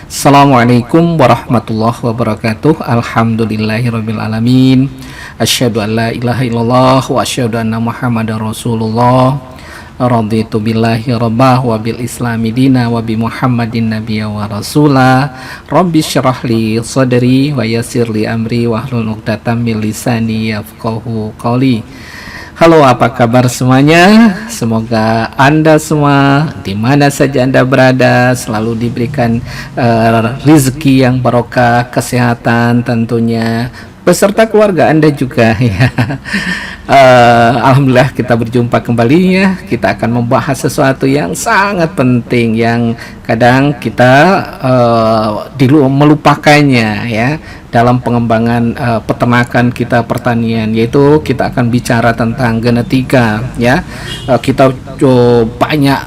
Assalamualaikum warahmatullahi wabarakatuh. Alhamdulillahirabbil alamin. Asyhadu an la ilaha illallah wa asyhadu anna Muhammadar Rasulullah. Raditu billahi rabbah wa bil islami dina wa bi Muhammadin nabiyya wa rasula. Rabbi syrah li sadri wa yassir li amri wahlul 'uqdatam min lisani yafqahu qawli. Halo, apa kabar semuanya? Semoga Anda semua di mana saja Anda berada selalu diberikan rezeki yang barokah, kesehatan tentunya, beserta keluarga Anda juga ya. Alhamdulillah kita berjumpa kembali ya. Kita akan membahas sesuatu yang sangat penting yang kadang kita melupakannya ya dalam pengembangan peternakan kita, pertanian, yaitu kita akan bicara tentang genetika ya. Kita banyak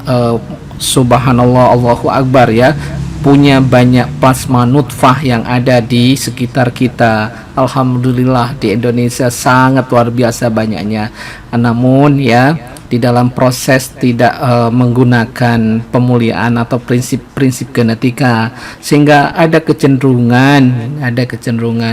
subhanallah, Allahu Akbar ya, punya banyak plasma nutfah yang ada di sekitar kita. Alhamdulillah di Indonesia sangat luar biasa banyaknya. Namun ya, di dalam proses tidak menggunakan pemuliaan atau prinsip-prinsip genetika, sehingga ada kecenderungan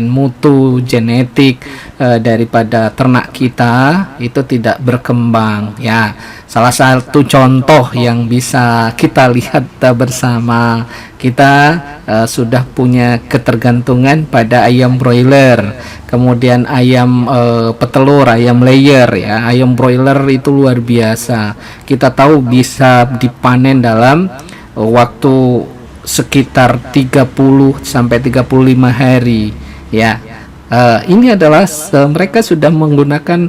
mutu genetik daripada ternak kita itu tidak berkembang ya. Salah satu contoh yang bisa kita lihat bersama, kita sudah punya ketergantungan pada ayam broiler, kemudian ayam petelur, ayam layer ya. Ayam broiler itu luar biasa. Kita tahu bisa dipanen dalam waktu sekitar 30 sampai 35 hari ya. Ini adalah mereka sudah menggunakan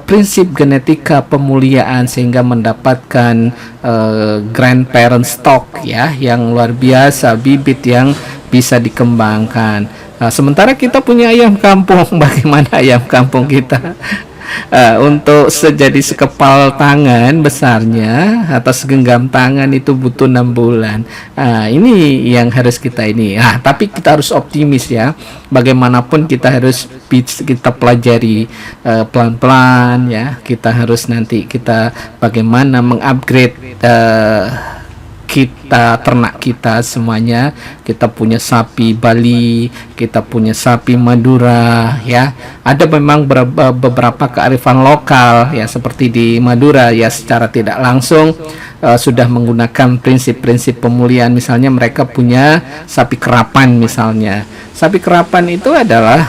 prinsip genetika pemuliaan sehingga mendapatkan grandparent stock ya yang luar biasa, bibit yang bisa dikembangkan. Sementara kita punya ayam kampung. Bagaimana ayam kampung kita? Untuk jadi sekepal tangan besarnya atau segenggam tangan itu butuh 6 bulan. Ini yang harus kita ini. Tapi kita harus optimis ya. Bagaimanapun kita harus kita pelajari pelan-pelan ya. Kita harus nanti kita bagaimana mengupgrade kita, ternak kita semuanya. Kita punya sapi Bali, kita punya sapi Madura ya. Ada memang beberapa kearifan lokal ya, seperti di Madura ya, secara tidak langsung sudah menggunakan prinsip-prinsip pemulihan. Misalnya mereka punya sapi kerapan misalnya. Sapi kerapan itu adalah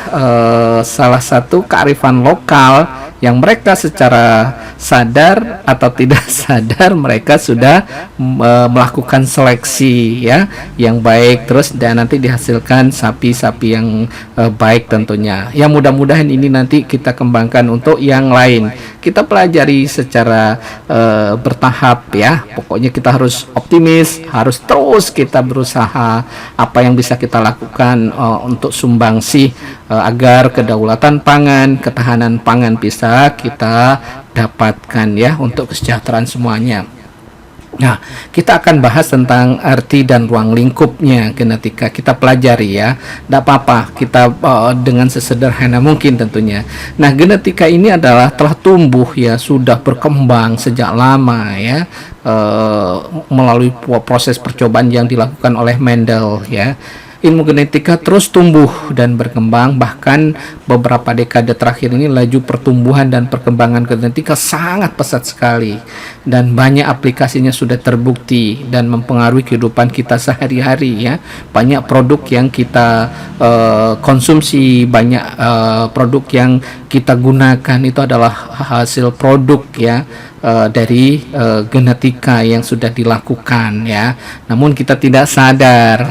salah satu kearifan lokal yang mereka secara sadar atau tidak sadar mereka sudah melakukan seleksi ya yang baik, terus dan nanti dihasilkan sapi-sapi yang baik tentunya. Ya mudah-mudahan ini nanti kita kembangkan untuk yang lain. Kita pelajari secara bertahap ya. Pokoknya kita harus optimis, harus terus kita berusaha apa yang bisa kita lakukan untuk sumbangsi agar kedaulatan pangan, ketahanan pangan bisa kita dapatkan ya untuk kesejahteraan semuanya. Nah, kita akan bahas tentang arti dan ruang lingkupnya genetika. Kita pelajari ya. Tidak apa-apa, kita dengan sesederhana mungkin tentunya. Nah, genetika ini adalah telah tumbuh ya, sudah berkembang sejak lama ya, melalui proses percobaan yang dilakukan oleh Mendel ya. Ilmu genetika terus tumbuh dan berkembang, bahkan beberapa dekade terakhir ini laju pertumbuhan dan perkembangan genetika sangat pesat sekali, dan banyak aplikasinya sudah terbukti dan mempengaruhi kehidupan kita sehari-hari ya. Banyak produk yang kita konsumsi, banyak produk yang kita gunakan itu adalah hasil produk ya dari genetika yang sudah dilakukan ya. Namun kita tidak sadar,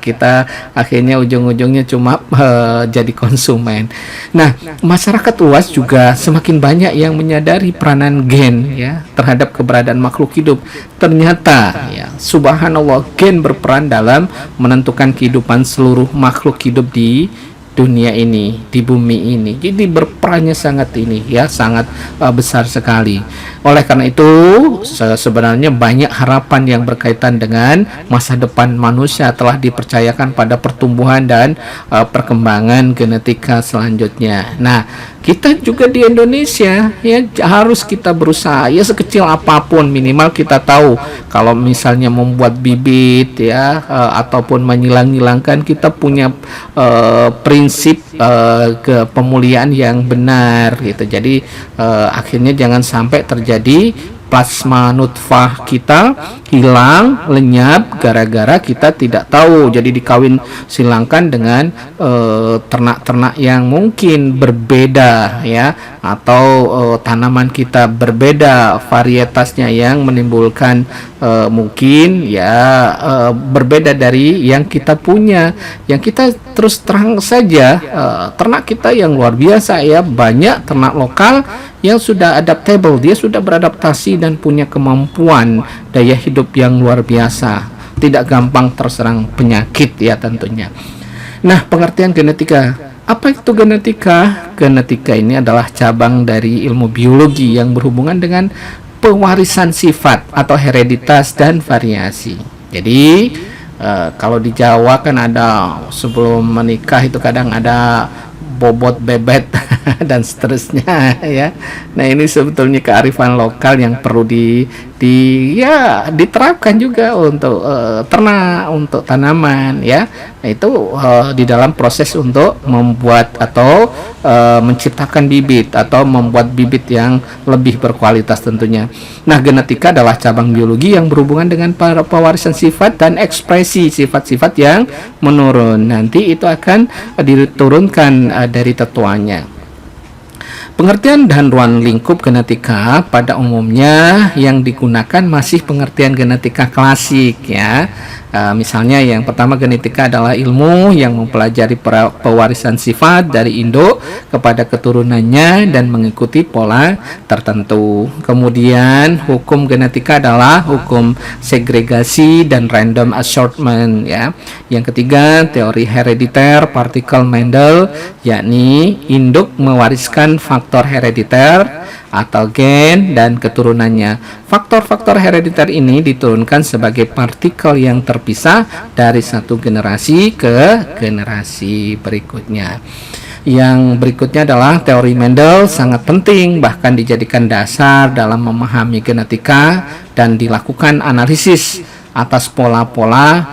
kita akhirnya ujung-ujungnya cuma jadi konsumen. Nah, masyarakat luas juga semakin banyak yang menyadari peranan gen ya terhadap keberadaan makhluk hidup. Ternyata ya, subhanallah, gen berperan dalam menentukan kehidupan seluruh makhluk hidup di dunia ini, di bumi ini. Jadi berperannya sangat ini ya, sangat besar sekali. Oleh karena itu sebenarnya banyak harapan yang berkaitan dengan masa depan manusia telah dipercayakan pada pertumbuhan dan perkembangan genetika selanjutnya. Nah, kita juga di Indonesia ya harus kita berusaha ya, sekecil apapun minimal kita tahu kalau misalnya membuat bibit ya ataupun menyilang-nyilangkan, kita punya prinsip ke pemulihan yang benar gitu. Jadi akhirnya jangan sampai terjadi plasma nutfah kita hilang, lenyap gara-gara kita tidak tahu. Jadi dikawin silangkan dengan ternak-ternak yang mungkin berbeda ya, atau tanaman kita berbeda varietasnya yang menimbulkan mungkin ya berbeda dari yang kita punya. Yang kita terus terang saja ternak kita yang luar biasa ya, banyak ternak lokal yang sudah adaptable, dia sudah beradaptasi dan punya kemampuan daya hidup yang luar biasa, tidak gampang terserang penyakit ya tentunya. Nah, pengertian genetika, apa itu genetika? Genetika ini adalah cabang dari ilmu biologi yang berhubungan dengan pewarisan sifat atau hereditas dan variasi. Jadi kalau di Jawa kan ada sebelum menikah itu kadang ada bobot bebet dan seterusnya ya. Nah, ini sebetulnya kearifan lokal yang perlu diterapkan juga untuk ternak, untuk tanaman ya. Nah, itu di dalam proses untuk membuat atau menciptakan bibit atau membuat bibit yang lebih berkualitas tentunya. Nah, genetika adalah cabang biologi yang berhubungan dengan pewarisan sifat dan ekspresi sifat-sifat yang menurun. Nanti itu akan diturunkan dari tetuanya. Pengertian dan ruang lingkup genetika pada umumnya yang digunakan masih pengertian genetika klasik ya. Misalnya yang pertama, genetika adalah ilmu yang mempelajari pewarisan sifat dari induk kepada keturunannya dan mengikuti pola tertentu. Kemudian hukum genetika adalah hukum segregasi dan random assortment ya. Yang ketiga, teori herediter partikel Mendel, yakni induk mewariskan faktor herediter atau gen dan keturunannya. Faktor-faktor herediter ini diturunkan sebagai partikel yang terpisah dari satu generasi ke generasi berikutnya. Yang berikutnya adalah teori Mendel, sangat penting bahkan dijadikan dasar dalam memahami genetika dan dilakukan analisis atas pola-pola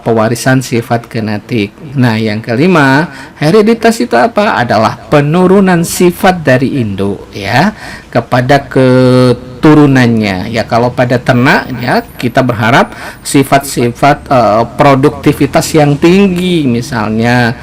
pewarisan sifat genetik. Nah, yang kelima, hereditas itu apa? Adalah penurunan sifat dari induk ya kepada keturunannya. Ya, kalau pada ternak ya kita berharap sifat-sifat produktivitas yang tinggi, misalnya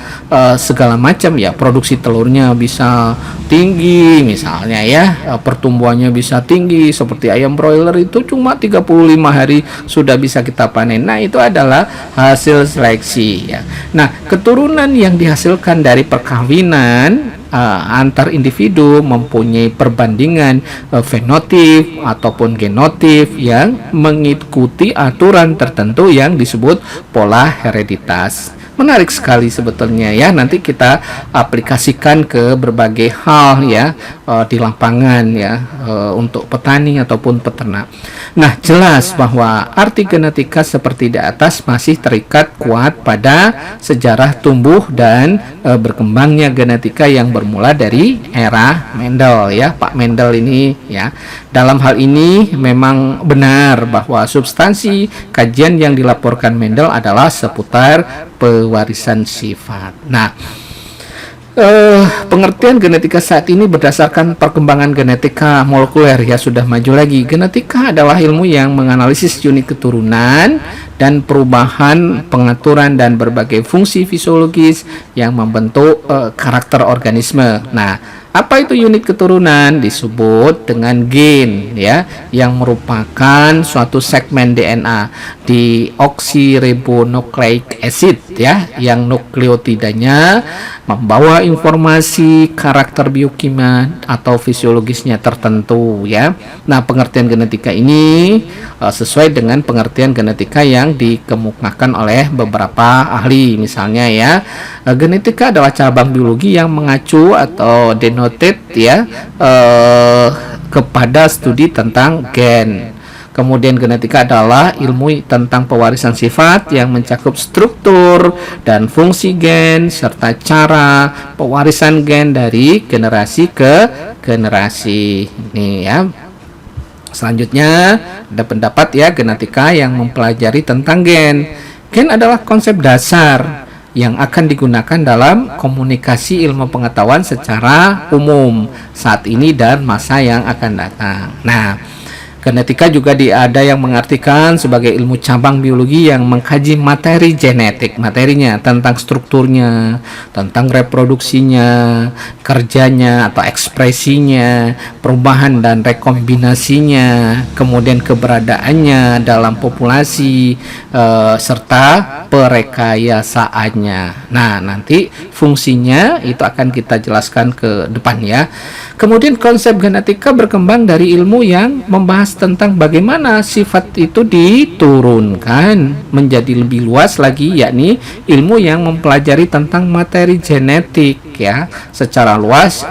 segala macam ya, produksi telurnya bisa tinggi misalnya ya, pertumbuhannya bisa tinggi, seperti ayam broiler itu cuma 35 hari sudah bisa kita panen. Nah, itu adalah hasil seleksi ya. Nah, keturunan yang dihasilkan dari perkawinan antar individu mempunyai perbandingan fenotip ataupun genotip yang mengikuti aturan tertentu yang disebut pola hereditas. Menarik sekali sebetulnya ya, nanti kita aplikasikan ke berbagai hal ya di lapangan ya untuk petani ataupun peternak. Nah, jelas bahwa arti genetika seperti di atas masih terikat kuat pada sejarah tumbuh dan berkembangnya genetika yang bermula dari era Mendel ya, Pak Mendel ini ya. Dalam hal ini memang benar bahwa substansi kajian yang dilaporkan Mendel adalah seputar pewarisan sifat. Nah, pengertian genetika saat ini berdasarkan perkembangan genetika molekuler ya, sudah maju lagi. Genetika adalah ilmu yang menganalisis unit keturunan dan perubahan pengaturan dan berbagai fungsi fisiologis yang membentuk karakter organisme. Nah, Apa itu unit keturunan? Disebut dengan gen, ya, yang merupakan suatu segmen DNA di oxyribonucleic acid, ya, yang nukleotidanya membawa informasi karakter biokimia atau fisiologisnya tertentu, ya. Nah, pengertian genetika ini sesuai dengan pengertian genetika yang dikemukakan oleh beberapa ahli. Misalnya, ya, genetika adalah cabang biologi yang mengacu atau denoted, ya, kepada studi tentang gen. Kemudian genetika adalah ilmu tentang pewarisan sifat yang mencakup struktur dan fungsi gen serta cara pewarisan gen dari generasi ke generasi. Nih, ya. Selanjutnya ada pendapat, ya, genetika yang mempelajari tentang gen. Gen adalah konsep dasar yang akan digunakan dalam komunikasi ilmu pengetahuan secara umum saat ini dan masa yang akan datang. Nah, genetika juga ada yang mengartikan sebagai ilmu cabang biologi yang mengkaji materi genetik, materinya tentang strukturnya, tentang reproduksinya, kerjanya atau ekspresinya, perubahan dan rekombinasinya, kemudian keberadaannya dalam populasi, serta perekayasaannya. Nah, nanti fungsinya itu akan kita jelaskan ke depan, ya. Kemudian konsep genetika berkembang dari ilmu yang membahas tentang bagaimana sifat itu diturunkan menjadi lebih luas lagi, yakni ilmu yang mempelajari tentang materi genetik, ya. Secara luas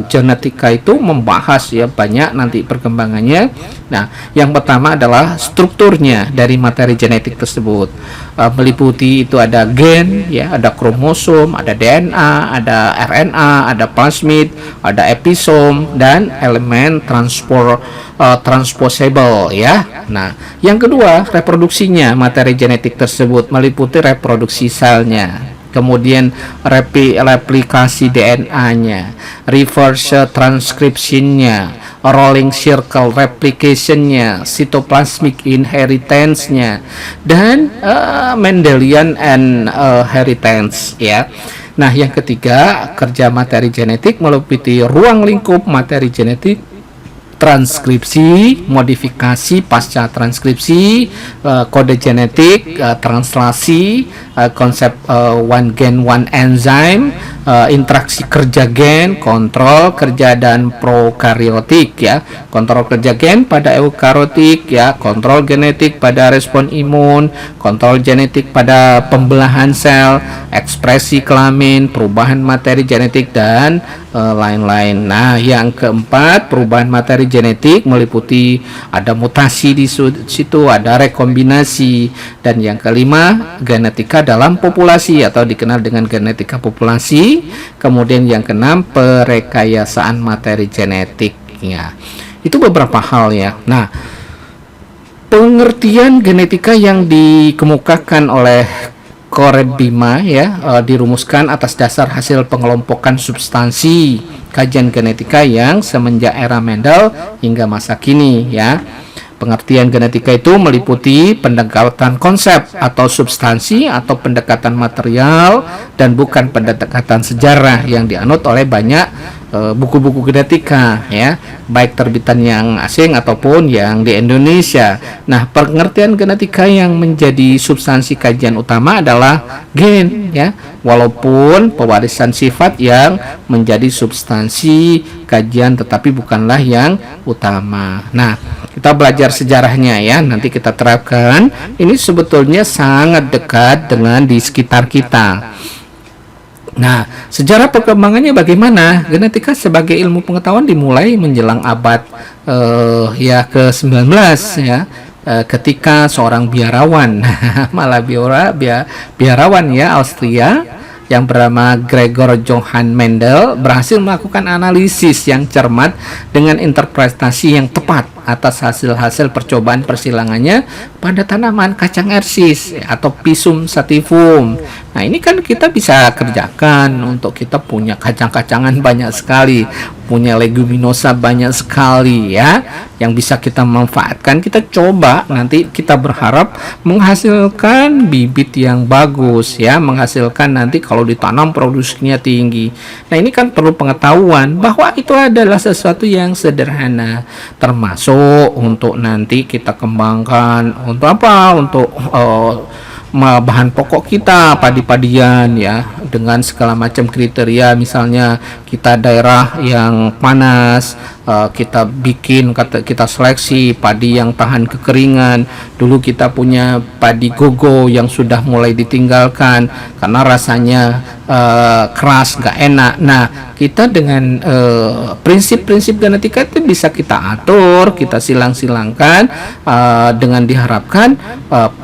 genetika itu membahas, ya, banyak nanti perkembangannya. Nah, yang pertama adalah strukturnya dari materi genetik tersebut, meliputi itu ada gen, ya, ada kromosom, ada DNA, ada RNA, ada plasmid, ada episom dan elemen transposable, ya. Nah, yang kedua, reproduksinya materi genetik tersebut meliputi reproduksi selnya, kemudian replikasi DNA-nya, reverse transcription-nya, rolling circle replication-nya, cytoplasmic inheritance-nya, dan Mendelian inheritance, ya. Nah, yang ketiga, kerja materi genetik meliputi ruang lingkup materi genetik, transkripsi, modifikasi pasca transkripsi, kode genetik, translasi, konsep one gen one enzyme, interaksi kerja gen, kontrol kerja dan prokaryotik, ya, kontrol kerja gen pada eukaryotik, ya, kontrol genetik pada respon imun, kontrol genetik pada pembelahan sel, ekspresi kelamin, perubahan materi genetik dan lain-lain. Nah, yang keempat, perubahan materi genetik meliputi ada mutasi di situ, ada rekombinasi, dan yang kelima, genetika dalam populasi atau dikenal dengan genetika populasi. Kemudian yang keenam, perekayasaan materi genetiknya. Itu beberapa hal, ya. Nah, pengertian genetika yang dikemukakan oleh Korebima, ya, dirumuskan atas dasar hasil pengelompokan substansi kajian genetika yang semenjak era Mendel hingga masa kini, ya. Pengertian genetika itu meliputi pendekatan konsep atau substansi atau pendekatan material dan bukan pendekatan sejarah yang dianut oleh banyak buku-buku genetika, ya, baik terbitan yang asing ataupun yang di Indonesia. Nah, pengertian genetika yang menjadi substansi kajian utama adalah gen, ya, walaupun pewarisan sifat yang menjadi substansi kajian tetapi bukanlah yang utama. Nah, kita belajar sejarahnya, ya, nanti kita terapkan. Ini sebetulnya sangat dekat dengan di sekitar kita. Nah, sejarah perkembangannya bagaimana? Genetika sebagai ilmu pengetahuan dimulai menjelang abad ya ke-19, ya, ketika seorang biarawan malah biarawan, ya, Austria yang bernama Gregor Johann Mendel berhasil melakukan analisis yang cermat dengan interpretasi yang tepat atas hasil-hasil percobaan persilangannya pada tanaman kacang ersis atau Pisum sativum. Nah, ini kan kita bisa kerjakan untuk kita punya kacang-kacangan banyak sekali, punya leguminosa banyak sekali ya, yang bisa kita manfaatkan. Kita coba, nanti kita berharap menghasilkan bibit yang bagus ya, menghasilkan nanti kalau ditanam produksinya tinggi. Nah, ini kan perlu pengetahuan bahwa itu adalah sesuatu yang sederhana, termasuk untuk nanti kita kembangkan untuk apa? Untuk bahan pokok kita, padi-padian ya, dengan segala macam kriteria. Misalnya kita daerah yang panas, kita bikin, kita seleksi padi yang tahan kekeringan. Dulu kita punya padi gogo yang sudah mulai ditinggalkan karena rasanya keras, nggak enak. Nah, kita dengan prinsip-prinsip genetika itu bisa kita atur, kita silang-silangkan dengan diharapkan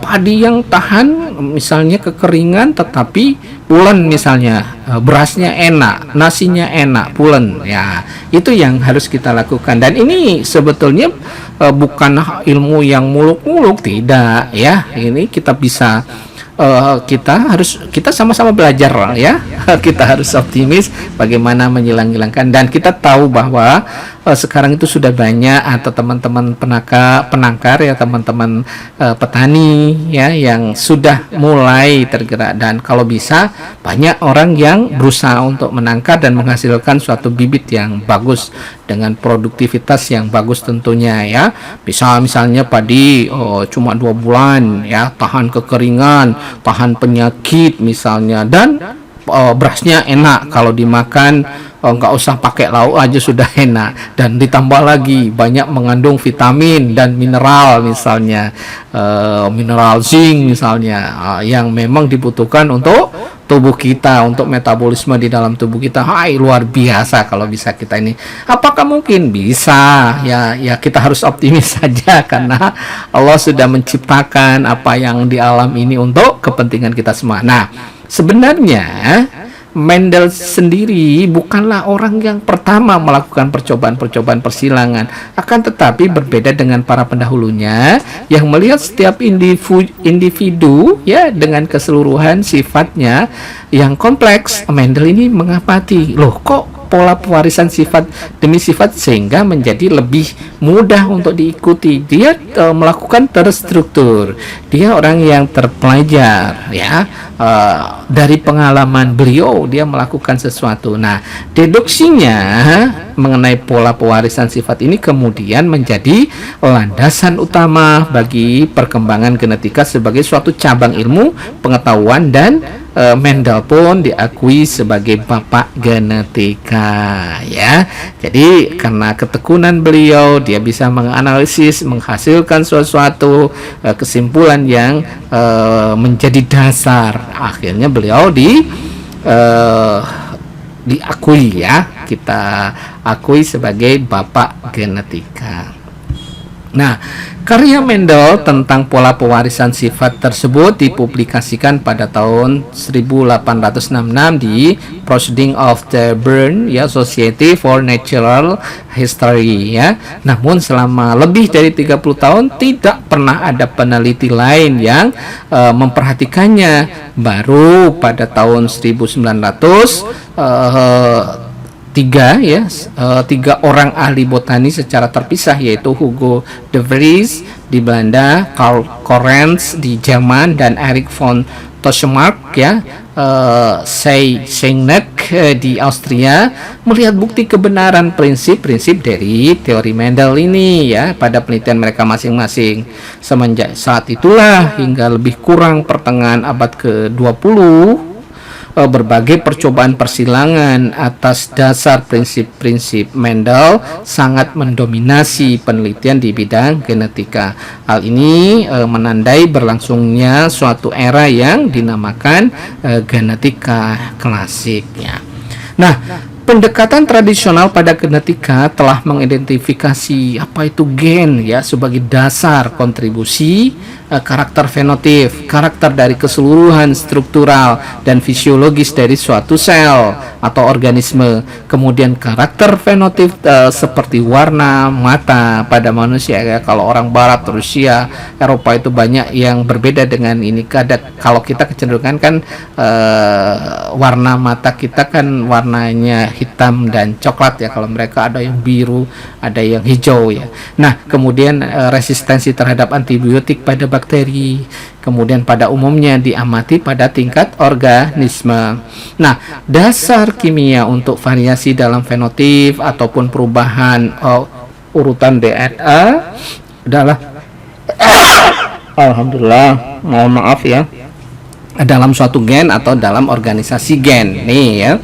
padi yang tahan misalnya kekeringan tetapi pulen, misalnya berasnya enak, nasinya enak, pulen ya. Itu yang harus kita lakukan, dan ini sebetulnya bukan ilmu yang muluk-muluk, tidak ya. Ini kita bisa kita sama-sama belajar ya. Kita harus optimis bagaimana menyilang-hilangkan, dan kita tahu bahwa sekarang itu sudah banyak atau teman-teman penangkar ya, teman-teman petani ya, yang sudah mulai tergerak, dan kalau bisa banyak orang yang berusaha untuk menangkar dan menghasilkan suatu bibit yang bagus dengan produktivitas yang bagus tentunya ya. Bisa misalnya padi cuma 2 bulan ya, tahan kekeringan, tahan penyakit misalnya, dan berasnya enak kalau dimakan, nggak usah pakai lauk aja sudah enak, dan ditambah lagi banyak mengandung vitamin dan mineral, misalnya mineral zinc misalnya, yang memang dibutuhkan untuk tubuh kita, untuk metabolisme di dalam tubuh kita. Hai, luar biasa kalau bisa kita ini. Apakah mungkin? Bisa ya, kita harus optimis saja karena Allah sudah menciptakan apa yang di alam ini untuk kepentingan kita semua. Nah, sebenarnya Mendel sendiri bukanlah orang yang pertama melakukan percobaan-percobaan persilangan, akan tetapi berbeda dengan para pendahulunya yang melihat setiap individu ya dengan keseluruhan sifatnya yang kompleks. Mendel ini mengamati, loh kok pola pewarisan sifat demi sifat sehingga menjadi lebih mudah untuk diikuti. Dia melakukan terstruktur. Dia orang yang terpelajar ya. Dari pengalaman beliau dia melakukan sesuatu. Nah, deduksinya mengenai pola pewarisan sifat ini kemudian menjadi landasan utama bagi perkembangan genetika sebagai suatu cabang ilmu pengetahuan, dan Mendel pun diakui sebagai bapak genetika ya. Jadi karena ketekunan beliau, dia bisa menganalisis, menghasilkan sesuatu kesimpulan yang menjadi dasar. Akhirnya beliau diakui ya, kita akui sebagai bapak genetika. Nah, karya Mendel tentang pola pewarisan sifat tersebut dipublikasikan pada tahun 1866 di Proceedings of the Bern ya, Society for Natural History ya. Namun selama lebih dari 30 tahun tidak pernah ada peneliti lain yang memperhatikannya. Baru pada tahun 1900 tiga orang ahli botani secara terpisah, yaitu Hugo de Vries di Belanda, Karl Correns di Jerman, dan Erich von Toschmark ya, Seynek di Austria, melihat bukti kebenaran prinsip-prinsip dari teori Mendel ini ya pada penelitian mereka masing-masing. Semenjak saat itulah hingga lebih kurang pertengahan abad ke-20, berbagai percobaan persilangan atas dasar prinsip-prinsip Mendel sangat mendominasi penelitian di bidang genetika. Hal ini menandai berlangsungnya suatu era yang dinamakan genetika klasik ya. Nah, Pendekatan tradisional pada genetika telah mengidentifikasi apa itu gen ya sebagai dasar kontribusi karakter fenotip, karakter dari keseluruhan struktural dan fisiologis dari suatu sel atau organisme. Kemudian karakter fenotip seperti warna mata pada manusia ya. Kalau orang barat, Rusia, Eropa itu banyak yang berbeda dengan ini. Kalau kita kecenderungan kan warna mata kita kan warnanya hitam dan coklat ya, kalau mereka ada yang biru, ada yang hijau ya. Nah, kemudian resistensi terhadap antibiotik pada bakteri, kemudian pada umumnya diamati pada tingkat organisme. Nah, dasar kimia untuk variasi dalam fenotip ataupun perubahan urutan DNA adalah alhamdulillah, mohon maaf ya, dalam suatu gen atau dalam organisasi gen nih ya.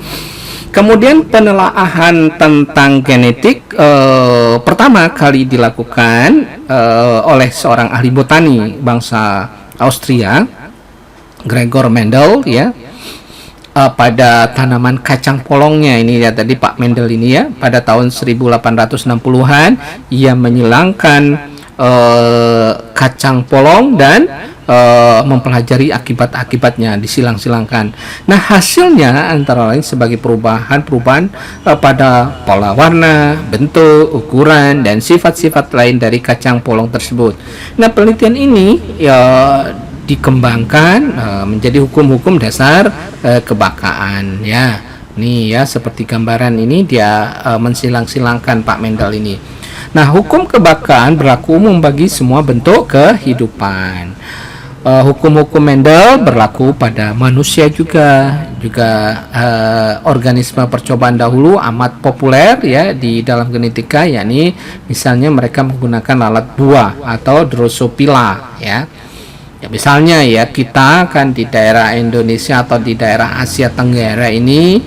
Kemudian penelaahan tentang genetik pertama kali dilakukan oleh seorang ahli botani bangsa Austria, Gregor Mendel ya, pada tanaman kacang polongnya ini ya, tadi Pak Mendel ini ya, pada tahun 1860-an ia menyilangkan kacang polong dan mempelajari akibat-akibatnya, disilang-silangkan. Nah, hasilnya antara lain sebagai perubahan pada pola warna, bentuk, ukuran, dan sifat-sifat lain dari kacang polong tersebut. Nah, penelitian ini ya dikembangkan menjadi hukum-hukum dasar kebakaan ya. Nih ya, seperti gambaran ini dia mensilang-silangkan Pak Mendel ini. Nah, hukum kebakaan berlaku umum bagi semua bentuk kehidupan. Hukum-hukum Mendel berlaku pada manusia juga organisme percobaan dahulu amat populer ya di dalam genetika, yakni misalnya mereka menggunakan lalat buah atau Drosophila ya. Ya, misalnya ya, kita kan di daerah Indonesia atau di daerah Asia Tenggara ini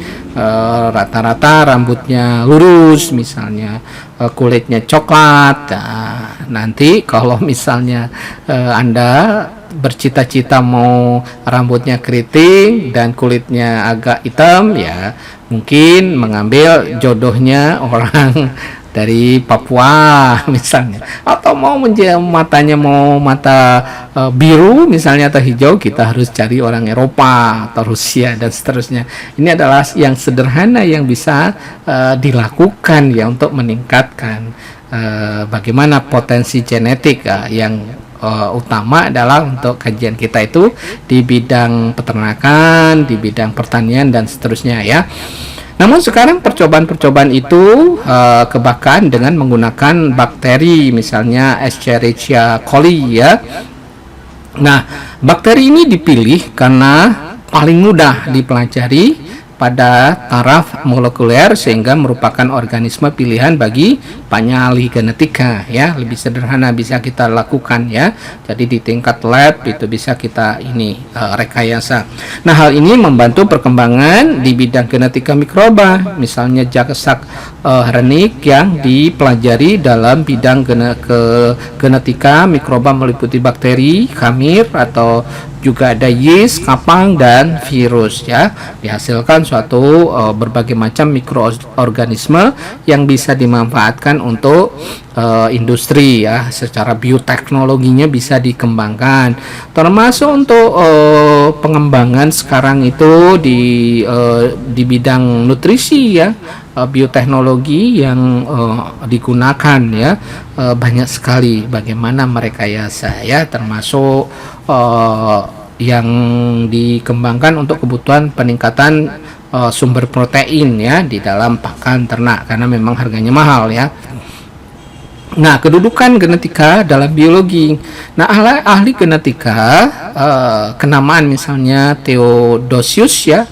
rata-rata rambutnya lurus, misalnya kulitnya coklat. Nah, nanti kalau misalnya Anda bercita-cita mau rambutnya keriting dan kulitnya agak hitam ya, mungkin mengambil jodohnya orang dari Papua misalnya, atau mau matanya mau mata biru misalnya atau hijau, kita harus cari orang Eropa atau Rusia dan seterusnya. Ini adalah yang sederhana yang bisa dilakukan ya untuk meningkatkan bagaimana potensi genetik yang utama adalah untuk kajian kita itu di bidang peternakan, di bidang pertanian dan seterusnya ya. Namun sekarang percobaan-percobaan itu kebakan dengan menggunakan bakteri, misalnya Escherichia coli ya. Nah, bakteri ini dipilih karena paling mudah dipelajari pada taraf molekuler sehingga merupakan organisme pilihan bagi penyalih genetika ya, lebih sederhana bisa kita lakukan ya. Jadi di tingkat lab itu bisa kita ini rekayasa. Nah, hal ini membantu perkembangan di bidang genetika mikroba, misalnya Jacques Hrenik yang dipelajari dalam bidang genetika mikroba meliputi bakteri, khamir atau juga ada yeast, kapang, dan virus ya. Dihasilkan suatu berbagai macam mikroorganisme yang bisa dimanfaatkan untuk industri ya, secara bioteknologinya bisa dikembangkan, termasuk untuk pengembangan sekarang itu di bidang nutrisi ya. Bioteknologi yang digunakan ya banyak sekali bagaimana merekayasa ya, termasuk yang dikembangkan untuk kebutuhan peningkatan sumber protein ya di dalam pakan ternak karena memang harganya mahal ya. Nah, kedudukan genetika dalam biologi. Nah, ahli genetika kenamaan misalnya Theodosius ya,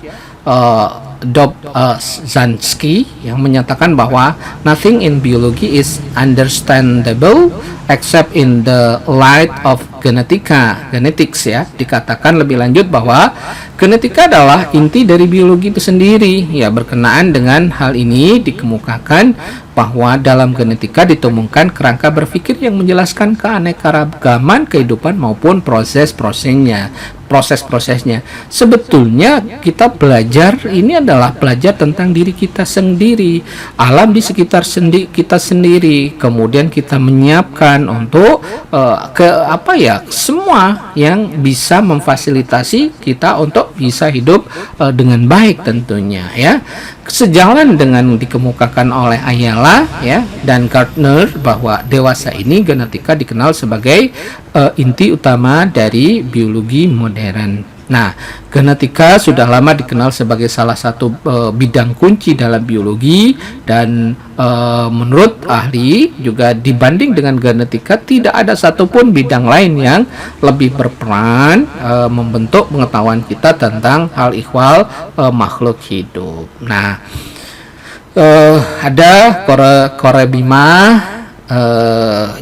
Dobzhansky yang menyatakan bahwa nothing in biology is understandable except in the light of genetics ya, dikatakan lebih lanjut bahwa genetika adalah inti dari biologi itu sendiri. Ya, berkenaan dengan hal ini dikemukakan bahwa dalam genetika ditemukan kerangka berpikir yang menjelaskan keanekaragaman kehidupan maupun proses-prosesnya. Sebetulnya kita belajar ini adalah belajar tentang diri kita sendiri, alam di sekitar kita sendiri, kemudian kita menyiapkan untuk semua yang bisa memfasilitasi kita untuk bisa hidup dengan baik tentunya ya. Sejalan dengan dikemukakan oleh Ayala ya dan Gardner bahwa dewasa ini genetika dikenal sebagai inti utama dari biologi modern. Nah, genetika sudah lama dikenal sebagai salah satu bidang kunci dalam biologi dan menurut ahli juga dibanding dengan genetika tidak ada satupun bidang lain yang lebih berperan membentuk pengetahuan kita tentang hal ihwal makhluk hidup. Nah, ada Korebima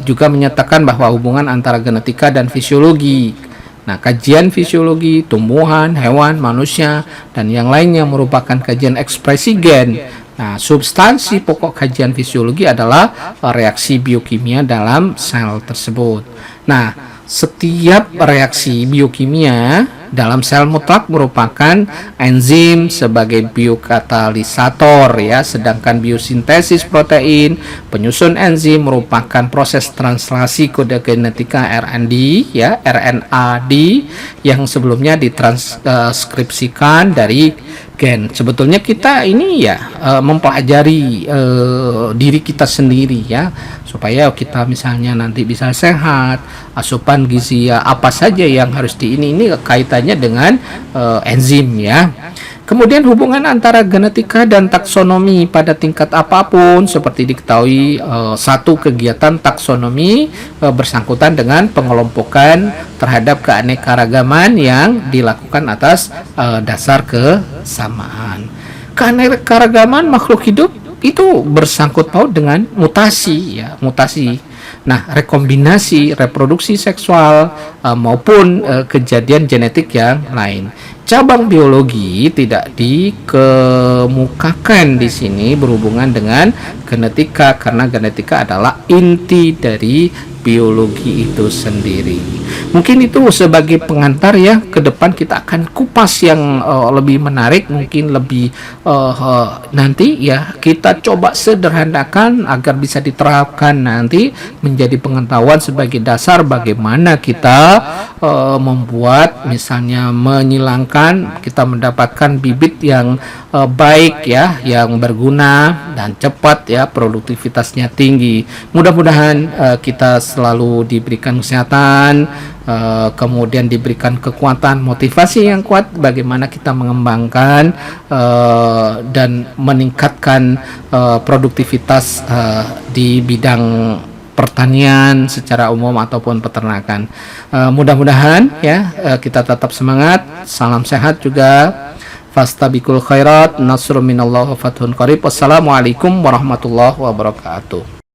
juga menyatakan bahwa hubungan antara genetika dan fisiologi. Nah, kajian fisiologi tumbuhan, hewan, manusia, dan yang lainnya merupakan kajian ekspresi gen. Nah, substansi pokok kajian fisiologi adalah reaksi biokimia dalam sel tersebut. Nah, setiap reaksi biokimia dalam sel mutlak merupakan enzim sebagai biokatalisator ya, sedangkan biosintesis protein penyusun enzim merupakan proses translasi kode genetika RND ya, RNAD yang sebelumnya ditranskripsikan dari gen. Sebetulnya kita ini ya mempelajari diri kita sendiri ya, supaya kita misalnya nanti bisa sehat, asupan gizi ya apa saja yang harus ini kaitannya dengan enzim ya. Kemudian hubungan antara genetika dan taksonomi pada tingkat apapun seperti diketahui satu kegiatan taksonomi bersangkutan dengan pengelompokan terhadap keanekaragaman yang dilakukan atas dasar kesamaan. Keanekaragaman makhluk hidup itu bersangkut paut dengan mutasi ya, mutasi. Nah, rekombinasi, reproduksi seksual maupun kejadian genetik yang lain. Cabang biologi tidak dikemukakan di sini berhubungan dengan genetika karena genetika adalah inti dari biologi itu sendiri. Mungkin itu sebagai pengantar ya, ke depan kita akan kupas yang lebih menarik, mungkin lebih nanti ya kita coba sederhanakan agar bisa diterapkan nanti menjadi pengetahuan sebagai dasar bagaimana kita membuat misalnya menyilangkan, kita mendapatkan bibit yang baik ya, yang berguna dan cepat ya, produktivitasnya tinggi. Mudah-mudahan kita selalu diberikan kesehatan, kemudian diberikan kekuatan, motivasi yang kuat bagaimana kita mengembangkan dan meningkatkan produktivitas di bidang pertanian secara umum ataupun peternakan. Mudah-mudahan ya kita tetap semangat, salam sehat juga. Fastabiqul khairat, nasrun minallah wa fathun qarib. Wassalamualaikum warahmatullahi wabarakatuh.